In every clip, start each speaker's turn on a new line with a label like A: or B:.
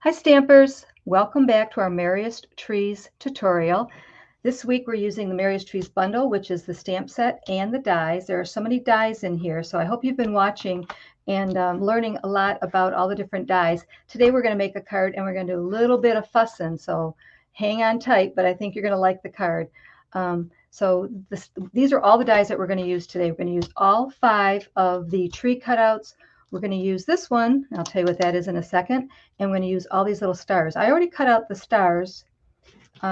A: Hi Stampers! Welcome back to our Merriest Trees tutorial. This week we're using the Merriest Trees bundle, which is the stamp set and the dies. There are so many dies in here, so I hope you've been watching and learning a lot about all the different dies. Today we're going to make a card and we're going to do a little bit of fussing, so hang on tight, but I think you're going to like the card. These are all the dies that we're going to use today. We're going to use all 5 of the tree cutouts. We're going to use this one, I'll tell you what that is in a second, and we're going to use all these little stars. I already cut out the stars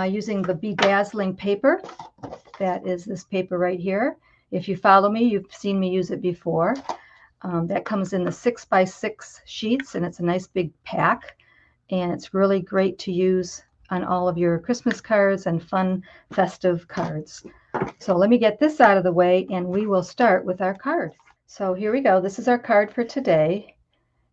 A: using the bedazzling paper. That is this paper right here. If you follow me, you've seen me use it before. That comes in the 6x6 sheets, and it's a nice big pack, and it's really great to use on all of your Christmas cards and fun festive cards. So let me get this out of the way, and we will start with our card. So here we go. This is our card for today.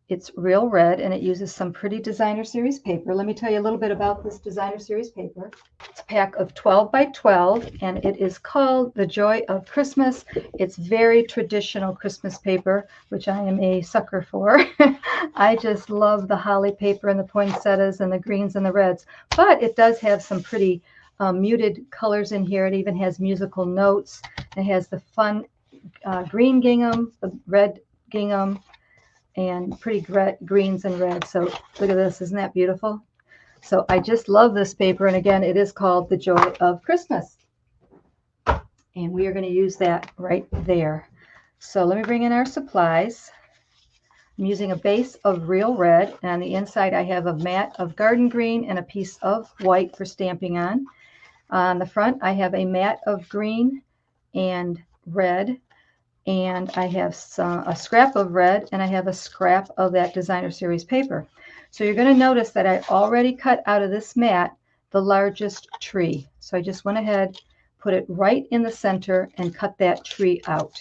A: It's real red and it uses some pretty designer series paper. Let me tell you a little bit about this designer series paper. It's a pack of 12 by 12 and it is called The Joy of Christmas. It's very traditional Christmas paper, which I am a sucker for. I just love the holly paper and the poinsettias and the greens and the reds, but it does have some pretty muted colors in here. It even has musical notes. It has the fun green gingham, the red gingham, and pretty greens and reds. So look at this, isn't that beautiful? So I just love this paper, and again, it is called The Joy of Christmas. And we are going to use that right there. So let me bring in our supplies. I'm using a base of real red, and on the inside I have a mat of garden green and a piece of white for stamping on. On the front I have a mat of green and red, and I have a scrap of red, and I have a scrap of that designer series paper. So you're going to notice that I already cut out of this mat the largest tree. So I just went ahead, put it right in the center, and cut that tree out.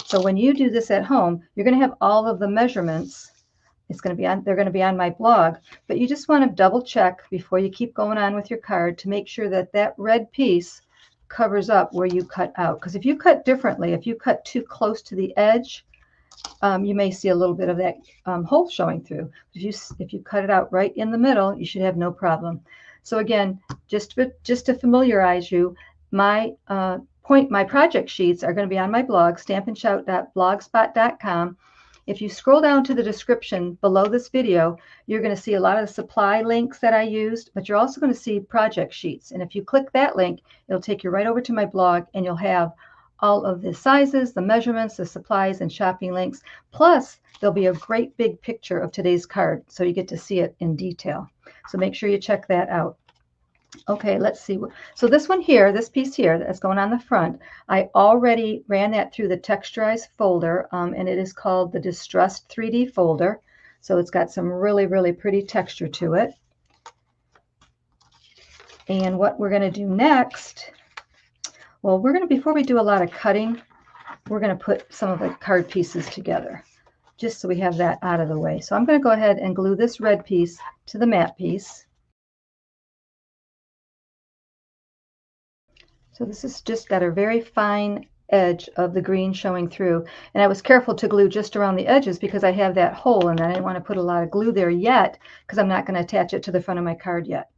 A: So when you do this at home, you're going to have all of the measurements. They're going to be on my blog, but you just want to double check before you keep going on with your card to make sure that that red piece covers up where you cut out. Because if you cut differently, if you cut too close to the edge, you may see a little bit of that hole showing through. If you cut it out right in the middle, you should have no problem. So again, just to familiarize you, my project sheets are going to be on my blog, stampinshout.blogspot.com. If you scroll down to the description below this video, you're going to see a lot of the supply links that I used, but you're also going to see project sheets. And if you click that link, it'll take you right over to my blog, and you'll have all of the sizes, the measurements, the supplies, and shopping links. Plus, there'll be a great big picture of today's card, so you get to see it in detail. So make sure you check that out. Okay, let's see. So this one here, this piece here that's going on the front, I already ran that through the texturized folder, and it is called the Distressed 3D folder. So it's got some really, really pretty texture to it. And what we're going to do next, well, before we do a lot of cutting, we're going to put some of the card pieces together, just so we have that out of the way. So I'm going to go ahead and glue this red piece to the matte piece. So this has just got a very fine edge of the green showing through. And I was careful to glue just around the edges because I have that hole, and I didn't want to put a lot of glue there yet because I'm not going to attach it to the front of my card yet.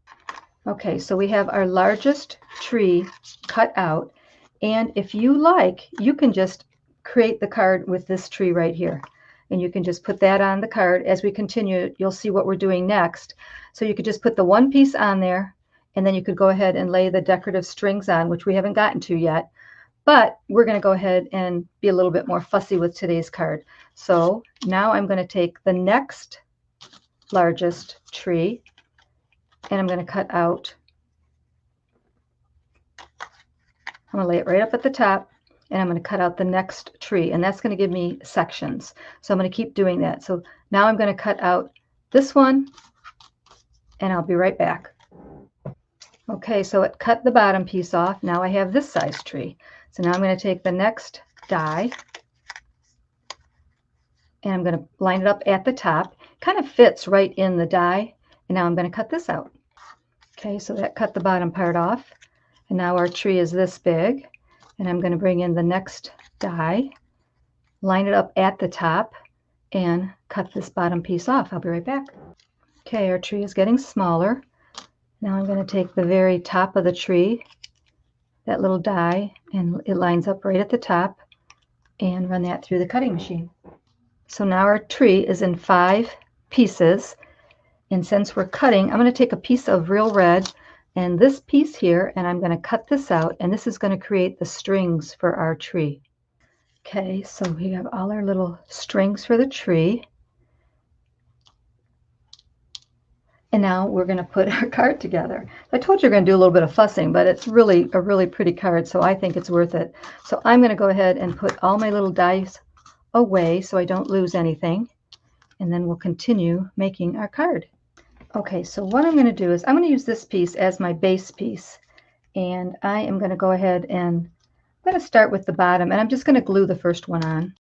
A: Okay, so we have our largest tree cut out. And if you like, you can just create the card with this tree right here. And you can just put that on the card. As we continue, you'll see what we're doing next. So you could just put the one piece on there, and then you could go ahead and lay the decorative strings on, which we haven't gotten to yet. But we're going to go ahead and be a little bit more fussy with today's card. So now I'm going to take the next largest tree, and I'm going to cut out. I'm going to lay it right up at the top, and I'm going to cut out the next tree, and that's going to give me sections. So I'm going to keep doing that. So now I'm going to cut out this one, and I'll be right back. Okay, so it cut the bottom piece off. Now I have this size tree. So now I'm going to take the next die, and I'm going to line it up at the top. It kind of fits right in the die, and now I'm going to cut this out. Okay, so that cut the bottom part off, and now our tree is this big, and I'm going to bring in the next die, line it up at the top, and cut this bottom piece off. I'll be right back. Okay, our tree is getting smaller. Now I'm going to take the very top of the tree, that little die, and it lines up right at the top, and run that through the cutting machine. So now our tree is in 5 pieces, and since we're cutting, I'm going to take a piece of real red and this piece here, and I'm going to cut this out, and this is going to create the strings for our tree. Okay, so we have all our little strings for the tree. And now we're going to put our card together. I told you we're going to do a little bit of fussing, but it's really a really pretty card, so I think it's worth it. So I'm going to go ahead and put all my little dies away so I don't lose anything. And then we'll continue making our card. Okay, so what I'm going to do is I'm going to use this piece as my base piece. And I am going to go ahead and I'm going to start with the bottom, and I'm just going to glue the first one on.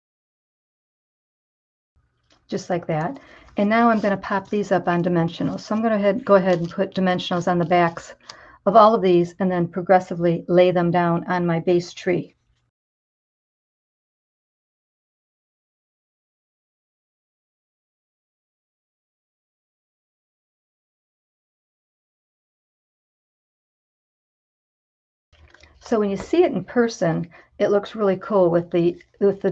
A: Just like that. And now I'm going to pop these up on dimensionals. So I'm going to go ahead and put dimensionals on the backs of all of these and then progressively lay them down on my base tree. So when you see it in person, it looks really cool with the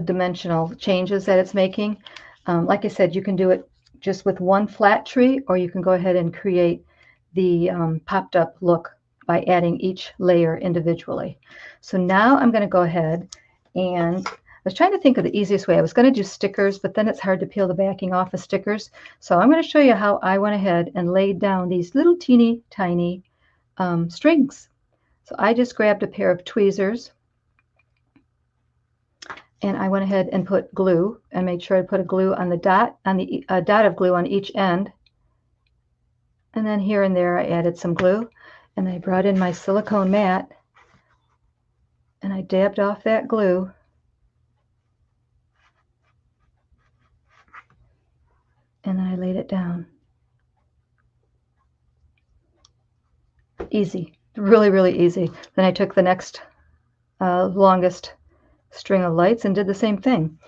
A: dimensional changes that it's making. Like I said, you can do it just with one flat tree, or you can go ahead and create the popped up look by adding each layer individually. So now I'm going to go ahead and I was trying to think of the easiest way. I was going to do stickers, but then it's hard to peel the backing off of stickers. So I'm going to show you how I went ahead and laid down these little teeny tiny strings. So I just grabbed a pair of tweezers and I went ahead and put glue and made sure I put a glue on the dot, dot of glue on each end. And then here and there I added some glue, and I brought in my silicone mat and I dabbed off that glue. And then I laid it down. Easy, really, really easy. Then I took the next longest string of lights and did the same thing.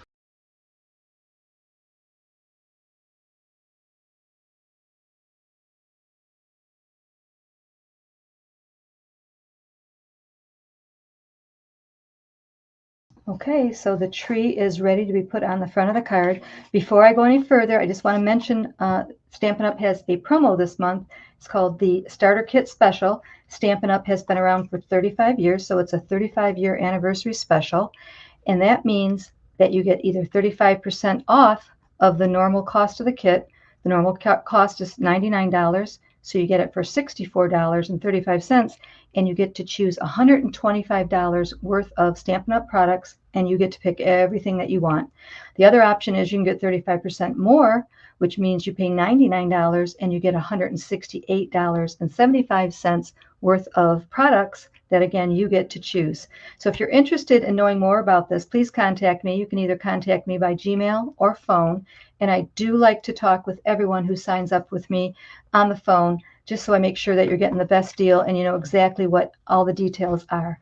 A: Okay, so the tree is ready to be put on the front of the card. Before I go any further, I just want to mention Stampin' Up! Has a promo this month. It's called the Starter Kit Special. Stampin' Up! Has been around for 35 years, so it's a 35-year anniversary special. And that means that you get either 35% off of the normal cost of the kit. The normal cost is $99, so you get it for $64.35, and you get to choose $125 worth of Stampin' Up! Products, and you get to pick everything that you want. The other option is you can get 35% more, which means you pay $99 and you get $168.75 worth of products that, again, you get to choose. So if you're interested in knowing more about this, please contact me. You can either contact me by Gmail or phone, and I do like to talk with everyone who signs up with me on the phone, just so I make sure that you're getting the best deal and you know exactly what all the details are.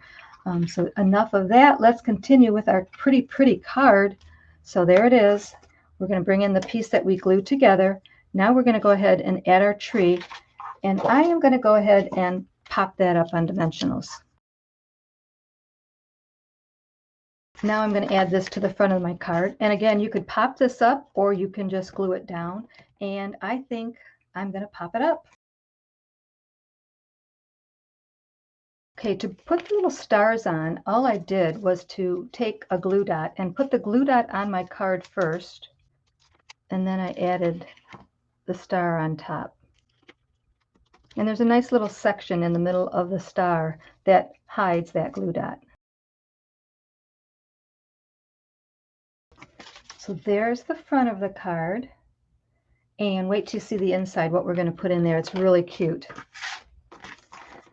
A: So enough of that. Let's continue with our pretty card. So there it is. We're going to bring in the piece that we glued together. Now we're going to go ahead and add our tree, and I am going to go ahead and pop that up on dimensionals. Now I'm going to add this to the front of my card, and again, you could pop this up or you can just glue it down, and I think I'm going to pop it up. Okay, to put the little stars on, all I did was to take a glue dot and put the glue dot on my card first, and then I added the star on top. And there's a nice little section in the middle of the star that hides that glue dot. So there's the front of the card, and wait till you see the inside, what we're going to put in there. It's really cute.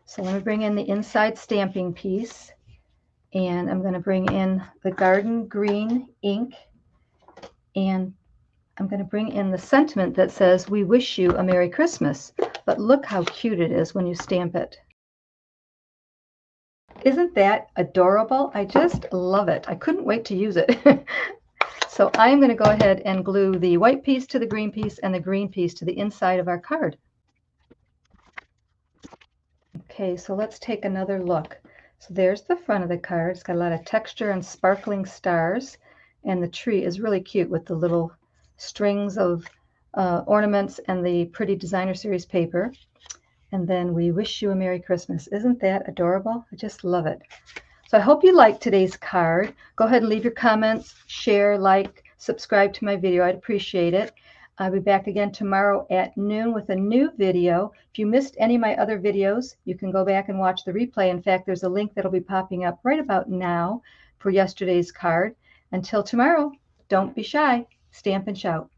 A: So let me bring in the inside stamping piece, and I'm going to bring in the garden green ink, and I'm going to bring in the sentiment that says, "We wish you a Merry Christmas." But look how cute it is when you stamp it. Isn't that adorable? I just love it. I couldn't wait to use it. So I'm going to go ahead and glue the white piece to the green piece and the green piece to the inside of our card. Okay, so let's take another look. So there's the front of the card. It's got a lot of texture and sparkling stars, and the tree is really cute with the little strings of ornaments and the pretty designer series paper. And then we wish you a Merry Christmas. Isn't that adorable? I just love it. So I hope you liked today's card. Go ahead and leave your comments, share, like, subscribe to my video. I'd appreciate it. I'll be back again tomorrow at noon with a new video. If you missed any of my other videos, you can go back and watch the replay. In fact, there's a link that'll be popping up right about now for yesterday's card. Until tomorrow, don't be shy. Stamp and shout.